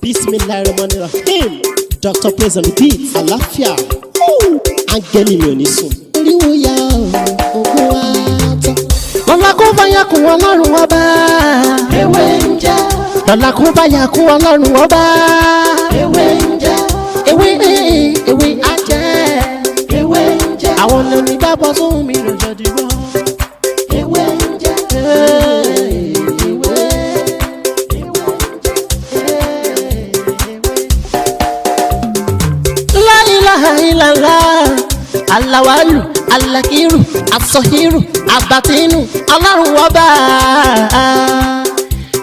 Bismillahirrahmanirrahim. Dr. Praise and Repeat. Àlàáfíà. Áńgẹ́lì mi ò ní sùn. Oríwo ya ogun wa tán. Lọ́la kó bá yà kún Ọlọ́run ọba. Ewé ń jẹ́. Lọ́la kó bá yà kún Ọlọ́run ọba. Ewé ń jẹ́. Ewé á jẹ́. Ewé ń jẹ́. Àwọn lóní dábọ̀ sóhun mi lọ́jọ́ dìbò. Ewé ń jẹ́. Alawalu, alakiru, asohiru, abatinu, Ọlọ́run ọba.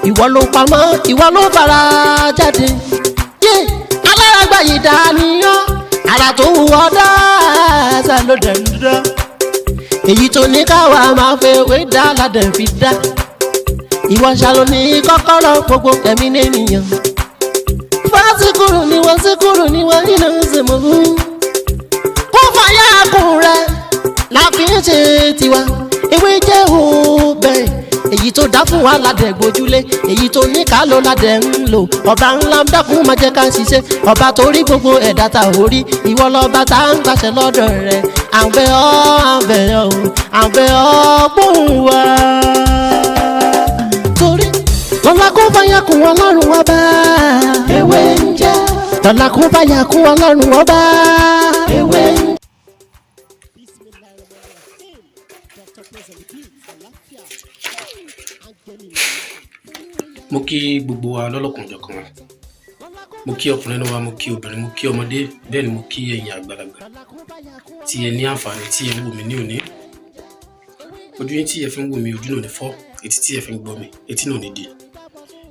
Ìwọ ló pamọ́, ìwọ ló fara jáde. Aláràgbà yìí dàníyàn, ara tó wù ọ́ dáadáa ló dẹ̀ ń dá. Èyí tó ní káwa máa fẹ́ wé dá ládẹ̀ fi dá. Ìwọ ṣàlò ní kọ́kọ́rọ́ gbogbo ẹ̀mí nìyẹn. Fásikúrò ni wọ́n nínú ìsìnkú. Fàyàkùn rẹ̀ la fi ń ṣe tiwa. Ewé jẹ́ òbẹ̀ èyí tó dá fún wa ládẹ̀ gbójúlé, èyí tó ní ká ló ládẹ̀ ń lò. Ọba ńlá ń dákun máa jẹ́ ká ṣiṣẹ́, ọba tó rí gbogbo ẹ̀dá ta orí. Ìwọ lọ́ba tá ń gbàṣẹ lọ́dọ̀ rẹ̀. À ń bẹ̀ ọ́ gbóhùn wa. Torí lọ́la kó fàyàkùn Ọlọ́run ọba. Ewé ń jẹ́. Lọ́la kó fàyàkùn Ọlọ́run ọba. Ewé ń jẹ́. Mo kí gbogbo wa lọ́lọ́kanòjọ̀kan wa. Mo kí ọkùnrin wa, mo kí obìnrin, mo kí ọmọdé, bẹ́ẹ̀ ni mo kí ẹ̀yin àgbàlagbà tí ẹ ní àǹfààní tí ẹ ń wò mí ní òní. Ojú yín tí ẹ fi ń wò mí, ojú náà ní fọ́, etí tí ẹ fi ń gbọ́ mi, etí náà ní di.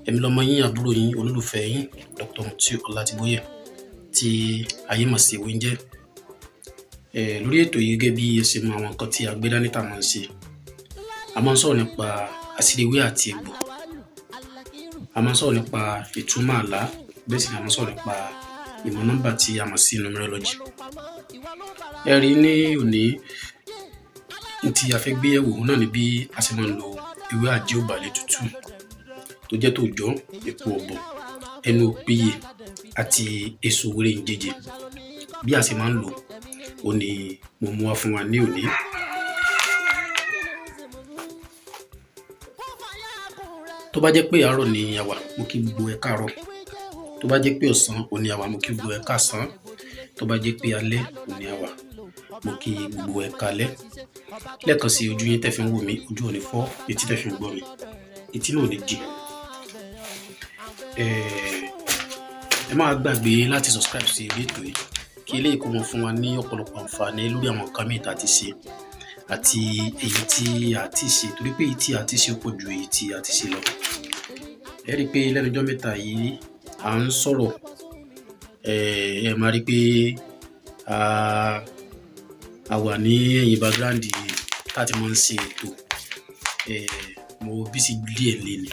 Èmi lọmọ yín, àbúrò yín, olólùfẹ́ yín, Dr. Ọlátíbóyè tí ayé mọ̀ sí ewé ń jẹ́. Lórí ètò yìí gẹ́gẹ́ bí ẹ ṣe mọ àwọn nǹkan tí a gbé dání tá a máa ń ṣe. A máa ń sọ̀rọ̀ nípa àṣírí ewé àti egbò. A máa ń sọ̀rọ̀ nípa ìtumọ̀ àlá, bẹ́ẹ̀ sì ni a máa ń sọ̀rọ̀ nípa ìmọ̀ nọ́mbà tí a mọ̀ sí numerology. Ẹ rí ní òní tí a fẹ́ gbé yẹ̀wò náà ni bí a ṣe máa ń lo ewé àjẹ́òbàlẹ̀ tútù tó jẹ́ tòòjọ́, epo ọ̀bọ̀, ẹnu òpíyè àti èso wéré ń jẹjẹ. Bí a ṣe máa ń lò ó ní mo mú wá fún wa ní òní. Tó bá jẹ́ pé àárọ̀ ni a wà, mo kí gbogbo ẹ káàárọ̀. Tó bá jẹ́ pé ọ̀sán òní a wà, mo kí gbogbo ẹ káàsán. Tó bá jẹ́ pé alẹ́ òní a wà, mo kí gbogbo ẹ káalẹ́. Lẹ́ẹ̀kan sí ojú yín tẹ́ fi ń wò mí, ojú ò ní fọ́, etí tẹ́ fi ń gbọ́ mi, etí náà ò ní di. Ẹ má gbàgbé láti subscribe sí ilé ètò yìí kí eléyìí kó mọ fún wa ní ọ̀pọ̀lọpọ̀ àǹfààní lórí àwọn nǹkan mìíràn tá a ti ṣe àti èyí tí a ti ṣe, torí pé èyí tí a ti ṣe pọ̀ ju èyí tí a ti ṣe lọ. Ẹ rí i pé lẹ́nu ọjọ́ mẹ́ta yìí à ń sọ̀rọ̀, ẹ máa rí i pé a wà ní ẹ̀yìn background tá a ti máa ń ṣe ètò. Mo bí sí díẹ̀ lé ní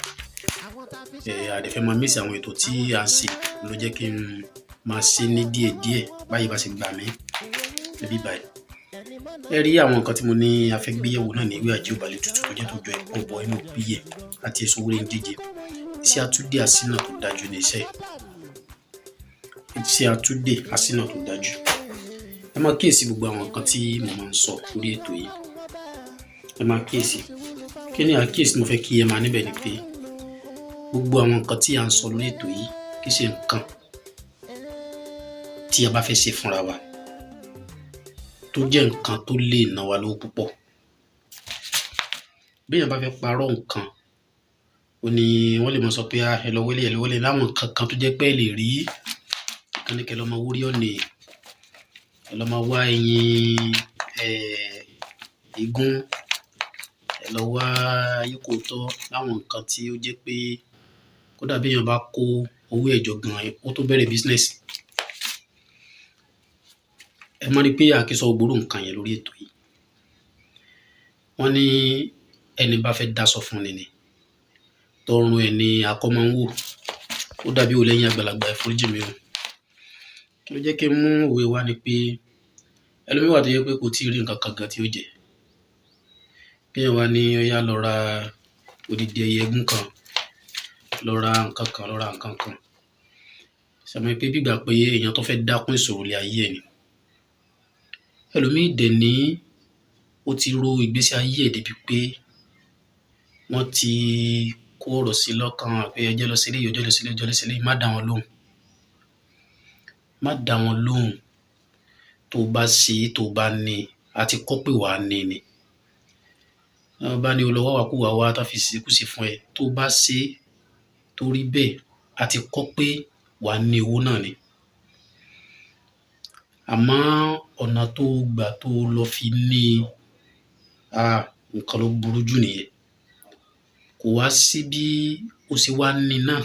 àdẹ̀fẹ́ máa mísì àwọn ètò tí a ń ṣe ló jẹ́ kí n máa ṣe ní díẹ̀díẹ̀ báyìí bá ṣe gbà mí níbí báyìí. Ẹ rí àwọn nǹkan tí mo ní a fẹ́ gbé yẹ̀wò náà ní ewé àjẹ́òbàlẹ̀ tútù tó jẹ́ tòòjọ́, epo ọ̀bọ̀, ẹnu òpíyè àti èso wéré ń jẹjẹ. Iṣẹ́ Atude Asina tó dájú ní iṣẹ́ Atude Asina tó dájú. Ẹ máa kíyèsí gbogbo àwọn nǹkan tí mo máa ń sọ lórí ètò yìí. Ẹ máa kíyèsí. Kí ni àkíyèsí mo fẹ́ kí ẹ máa níbẹ̀ ni pé gbogbo àwọn nǹkan tí a ń sọ lórí ètò yìí kì í ṣe nǹkan tí a bá fẹ́ ṣe fúnra wa tó jẹ́ nǹkan tó lè ná wa lówó púpọ̀. Bí èèyàn bá fẹ́ parọ́ nǹkan, ó ní wọ́n lè mọ sọ pé ẹ lọ wẹ́lẹ̀ láwọn nǹkan kan tó jẹ́ pé ẹ lè rí. Kan ní kẹ́ lọ máa wórí ọ̀nà, ẹ lọ máa wá ẹyin igún, ẹ lọ wá ayíkòótọ́, láwọn nǹkan tí ó jẹ́ pé kódà bí èèyàn bá kó owó ẹ̀jọ̀ gan ó tó bẹ̀rẹ̀ business. Ẹ máa rí pé àkísọ ògbóró nǹkan yẹn lórí ètò yìí. Wọ́n ní ẹni bá fẹ́ dáṣọ fún ni tọrùn ẹni akọ máa ń wò. Ó dàbí ó lẹ́yìn àgbàlagbà, ẹ foríjì mi o. Kí ló jẹ́ kí n mú òwe wá ni pé ẹlòmíì wà tó yẹ pé kò tí ì rí nǹkan kan gan tí ó jẹ. Kéèyàn wá ní ó yá lọ ra odidi ẹyẹ egún kan, lọ ra nǹkan kan, Ṣàmì pé bí ìgbà pé èèyàn tó fẹ́ dákún ìṣòro ilé ayé ẹ̀ ni. Ẹlòmíì dẹ̀ ní ó ti ro ìgbésí ayé ẹ̀ débi pé wọ́n ti kó ọ̀rọ̀ sí lọ́kàn pé ẹjẹ́ lọ sílé, ọjọ́ lọ sílé, ọjọ́ lọ sílé, má dá wọn lóhùn. Má dá wọn lóhùn. Tó bá ṣe, tó bá ní, àti kọ́ pé wàá ní ni. Wọ́n bá ní o lọ wá wàkúwà wá tá fi ṣekúṣe fún ẹ. Tó bá ṣe torí bẹ́ẹ̀, àti kọ́ pé wàá ní owó náà ni. Àmọ́ ọ̀nà tó gbà tó lọ fi ní nǹkan ló burú jù nìyẹn. Kò wá sí bí ó ṣe wá ní náà,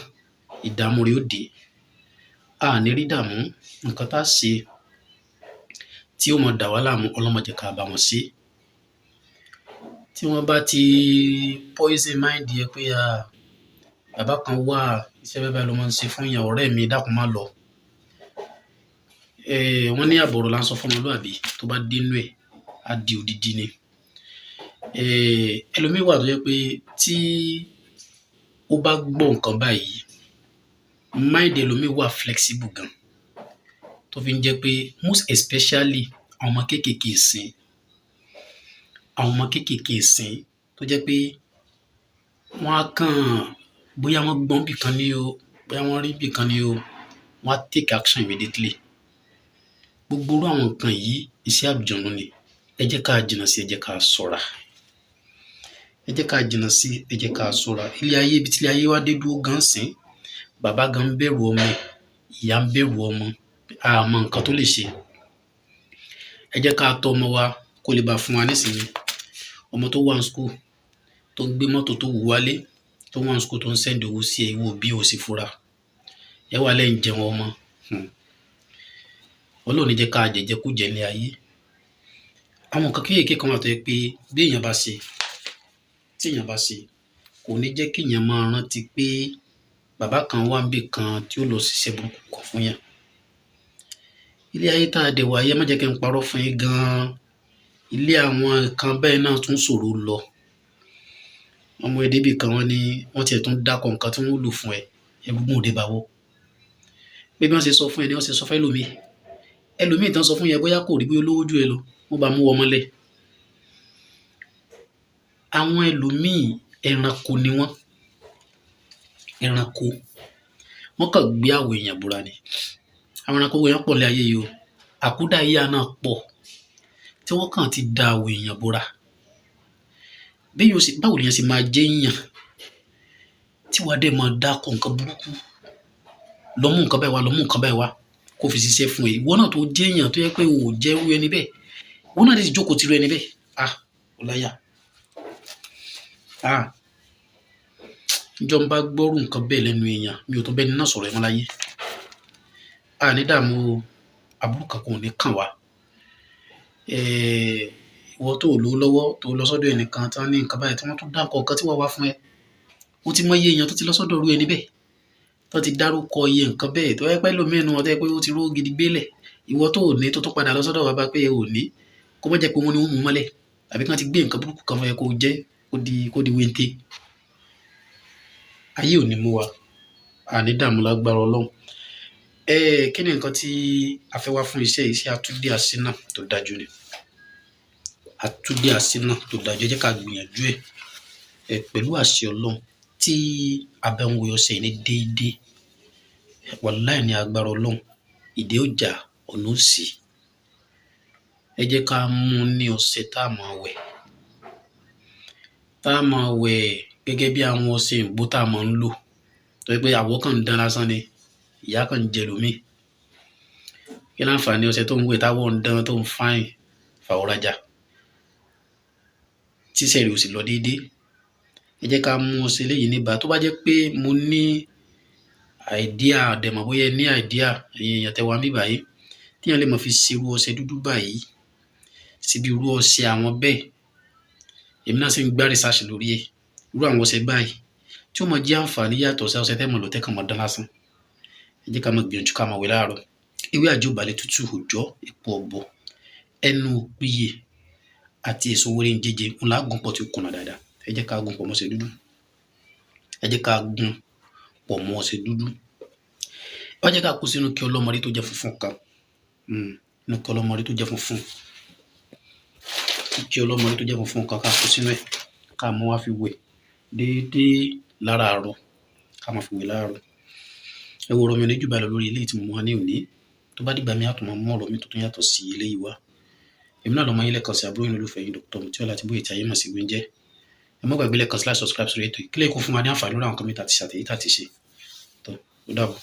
ìdààmú rẹ̀ ó dé. Ní rí ìdààmú, nǹkan tá ṣe tí ó máa dà wá láàmú, Ọlọ́run má jẹ́ ká bá wọn ṣe. Tí wọ́n bá ti poison mind ẹ pé bàbá kan wà, iṣẹ́ bẹ́ẹ̀ ló máa ń ṣe fún èèyàn, ọ̀rẹ́ mi dákun má lọ. Wọ́n ní àbọ̀rọ̀ là ń sọ fún ọmọlúàbí, tó bá dénú ẹ̀ á di odidi ni. Ẹlòmíì wà tó jẹ́ pé tí ó bá gbọ́ nǹkan báyìí, mind ẹlòmíì wà flexible gan, tó fi ń jẹ́ pé most especially àwọn ọmọ kéékèèké ìsìn, tó jẹ́ pé wọ́n á kàn, bóyá wọ́n gbọ́n bì kan ní o, bóyá wọ́n rí bì kan ní o, wọ́n á take action immediately. Gbogbo irú àwọn nǹkan yìí iṣẹ́ àbùjọ̀nù ni. Ẹ jẹ́ ká jìnnà sí, ẹ jẹ́ ká ṣọ́ra. Ẹ jẹ́ ká jìnnà sí, ẹ jẹ́ ká ṣọ́ra. Ilé ayé, ibi tí ilé ayé wá dé dúró gan sìn, bàbá gan ń bẹ̀rù ọmọ ẹ̀, ìyá ń bẹ̀rù ọmọ, àmọ́ nǹkan tó lè ṣe. Ẹ jẹ́ ká tọ́ ọmọ wa kó lè bá fún wa nísìnyí. Ọmọ tó wà ní school, tó gbé mọ́tò tó wù wálé, tó wà ní school tó ń send owó sí ẹ, ìwọ bí o sì fura. Ẹ wà lẹ́yìn jẹun ọmọ. Ọlọ́run ní jẹ́ ká jẹjẹkújẹ ní ayé. Àwọn nǹkan kéékèèké kan wà tó yẹ pé bí èèyàn bá ṣe, tí èèyàn bá ṣe, kò ní jẹ́ kí èèyàn máa rántí pé bàbá kan wà níbì kan tí ó lọ ṣiṣẹ́ burúkú kan fún yàn. Ilé ayé tá a dẹ̀ wá ayé, má jẹ́ kí n parọ́ fún yín gan-an. Ilé àwọn nǹkan bẹ́ẹ̀ náà tún ṣòro lọ. Ọmọ ẹ̀dẹ́bì kan wọ́n ní wọ́n tiẹ̀ tún dákọ̀ nǹkan tí wọ́n lò fún ẹ, ẹ̀gbọ́n òde bá wọ́. Bí wọ́n ṣe sọ fún ẹ ni wọ́n ṣe sọ fún ẹlòmíì. Ẹlòmíì tán sọ fún yẹn bóyá kò rí bí olówó jù ẹ lọ, wọ́n bá mú ọmọ lẹ̀. Àwọn ẹlòmíì ẹranko ni wọ́n. Ẹranko. Wọ́n kàn gbé àwọ̀ èèyàn búra ni. Àwọn ẹranko èèyàn pọ̀ lé ayé yìí o. Àkúdàáyá náà pọ̀ tí wọ́n kàn ti da àwọ̀ èèyàn búra. Báwo ni èèyàn ṣe máa jẹ́ èèyàn tí wàá dẹ̀ máa dákọ̀ nǹkan burúkú? Lọ mú nǹkan báyìí wá, lọ mú nǹkan báyìí wá, kó fi ṣiṣẹ́ fún ẹ. Ìwọ náà tó jẹ́ èèyàn tó yẹ pé o ò jẹ́ irú ẹni bẹ́ẹ̀. Ìwọ náà ti jókòó ti irú ẹni bẹ́ẹ̀. Ó láyà. Ìjọ ń bá gbọ́rù nǹkan bẹ́ẹ̀ lẹ́nu èèyàn, mi ò tó bẹ́ẹ̀ ní náà sọ̀rọ̀ ẹ̀ mọ́ láyé. Ní dààmú àbúrò kankan ò ní kàn wá. Ìwọ tó lò lọ́wọ́, tó lọ sọ́dọ̀ ẹnìkan tán ní nǹkan báyìí tí wọ́n tún dákọ̀ nǹkan tí wọ́n wá fún ẹ. Ó ti mọ iye èèyàn tó ti lọ sọ́dọ̀ irú ẹni bẹ́ẹ̀, tó ti dárúkọ iye nǹkan bẹ́ẹ̀, tó yẹ pé lómìnira wọn tó yẹ pé ó ti ró gidi gbélẹ̀. Ìwọ tó ní tó tún padà lọ sọ́dọ̀ wa bá pé ò ní, kó má jẹ́ pé wọ́n ní wọ́n mú mọ́lẹ̀, àbí kán ti gbé nǹkan burúkú kan fún ẹ kó jẹ́ kó di wéńté. Ayé ò ní mú wa. Ní dààmú lágbára Ọlọ́run. Kí ni nǹkan tí a fẹ́ wá fún iṣẹ́ Atude Asina tó dájú ni? Atude Asina tó dájú, ẹ jẹ́ ká gbìyànjú ẹ̀ pẹ̀lú àṣẹ Ọlọ́run. Tí a bá ń wo ọṣẹ ní déédéé, wàláhì ní agbára Ọlọ́run, ìdè ó jà, ọ̀nà ó ṣí. Ẹ jẹ́ ká mú ní ọṣẹ tá a máa wẹ̀. Tá a máa wẹ̀ gẹ́gẹ́ bí àwọn ọṣẹ ìbò tá a máa ń lò. Tó yẹ pé àwọ̀ kan ń dán lásán ni, ìyá kan ń jẹ lómi. Kí láǹfààní ọṣẹ tó ń wẹ̀ táwọ̀ ń dán tó ń fáìn fàwọ̀rajà tí iṣẹ́ rẹ̀ ò sì lọ déédéé? Ẹ jẹ́ ká mú ọṣẹ léyìí níbà. Tó bá jẹ́ pé mo ní àìdíà, àdẹ̀mọ̀ bóyá ní àìdíà, èèyàn tẹ wá mí báyìí, tí èèyàn lè mọ̀ fi ṣe irú ọṣẹ dúdú báyìí síbi irú ọṣẹ àwọn bẹ́ẹ̀. Èmi náà sì ń gbá research lórí ẹ̀. Irú àwọn ọṣẹ báyìí tí ó mọ jẹ́ àǹfààní yàtọ̀ sí ọṣẹ tẹ́mọ̀ ló tẹ́kàn mọ́ dán lásán. Ẹ jẹ́ ká mọ̀ gbìyànjú ká máa wẹ̀ láàárọ̀. Ewé àjọbálẹ̀ tútù, òòjọ́, epo ọ̀bọ̀, ẹnu òpìyè àti èso wẹ́rẹ́ ń jẹjẹ ńlá gùn pọ̀ tí ó kùnà dáadáa. Ẹ jẹ́ ká gùn pọ̀ mọ́ ọṣẹ dúdú. Ẹ jẹ́ ká gùn pọ̀ mọ́ ọṣẹ dúdú. wá jẹ́ ká kó sínú kí ọlọ́mọdé tó jẹ́ funfun kan inú kí ọlọ́mọdé tó jẹ́ funfun kí ọlọ́mọdé tó jẹ́ funfun kan ká kó sínú ẹ̀ ká mú wá fi wẹ̀ déédéé láràárọ̀ ká máa fi wẹ̀ láràárọ̀. ẹ wo ọ̀rọ̀ mi ò ní jù báyìí lọ lórí eléyìí tí mo mú wá ní òní. tó bá dìgbà mi á tún máa mú ọ̀rọ̀ mi tó tún yàtọ̀ sí eléyìí wá. èmi náà lọ́mọ yín lẹ́ẹ̀kan sí àbúrò yín olólùfẹ́ yín Dr. Mutiola Atiboye tí ayé mọ̀ sí Wíńjẹ́. ẹ má gbàgbé lẹ́ẹ̀kan sí láti subscribe sórí ètò yìí kílẹ̀ kó fún wa ní àǹfààní lórí àwọn kọ́mẹ́ntì àti ṣàtẹ̀yí tàti ṣe. tó ó dàbọ̀.